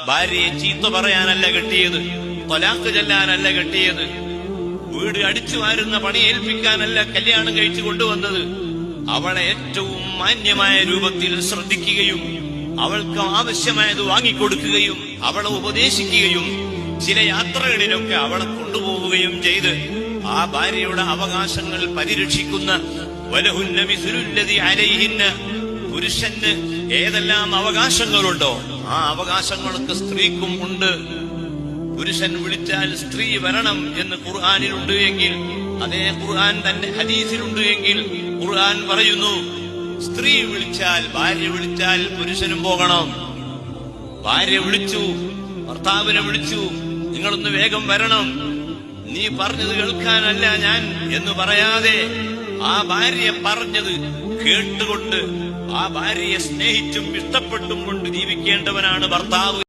ഭാര്യയെ ചീത്ത പറയാനല്ല കെട്ടിയത്, ത്വലാഖ് ചൊല്ലാനല്ല കെട്ടിയത്, വീട് അടിച്ചു വാരുന്ന പണി ഏൽപ്പിക്കാനല്ല കല്യാണം കഴിച്ചു കൊണ്ടുവന്നത്. അവളെ ഏറ്റവും മാന്യമായ രൂപത്തിൽ ശ്രദ്ധിക്കുകയും അവൾക്ക് ആവശ്യമായത് വാങ്ങിക്കൊടുക്കുകയും അവളെ ഉപദേശിക്കുകയും ചില യാത്രകളിലൊക്കെ അവളെ കൊണ്ടുപോവുകയും ചെയ്ത് ആ ഭാര്യയുടെ അവകാശങ്ങൾ പരിരക്ഷിക്കുന്ന വലഹുന്ന മിസ്ലുല്ലദി അലൈഹിന്ന, പുരുഷന് ഏതെല്ലാം അവകാശങ്ങളുണ്ടോ ആ അവകാശങ്ങളൊക്കെ സ്ത്രീക്കും ഉണ്ട്. പുരുഷൻ വിളിച്ചാൽ സ്ത്രീ വരണം എന്ന് ഖുർആനിലുണ്ട് എങ്കിൽ, അതേ ഖുർആൻ തന്നെ ഹദീസിലുണ്ട് എങ്കിൽ ഖുർആൻ പറയുന്നു സ്ത്രീ വിളിച്ചാൽ, ഭാര്യ വിളിച്ചാൽ പുരുഷനും പോകണം. ഭാര്യ വിളിച്ചു, ഭർത്താവിനെ വിളിച്ചു, നിങ്ങളൊന്ന് വേഗം വരണം, നീ പറഞ്ഞത് കേൾക്കാനല്ല ഞാൻ എന്ന് പറയാതെ ആ ഭാര്യ പറഞ്ഞത് കേട്ടുകൊണ്ട് ആ ഭാര്യയെ സ്നേഹിച്ചും ഇഷ്ടപ്പെട്ടും കൊണ്ട് ജീവിക്കേണ്ടവനാണ് ഭർത്താവ്.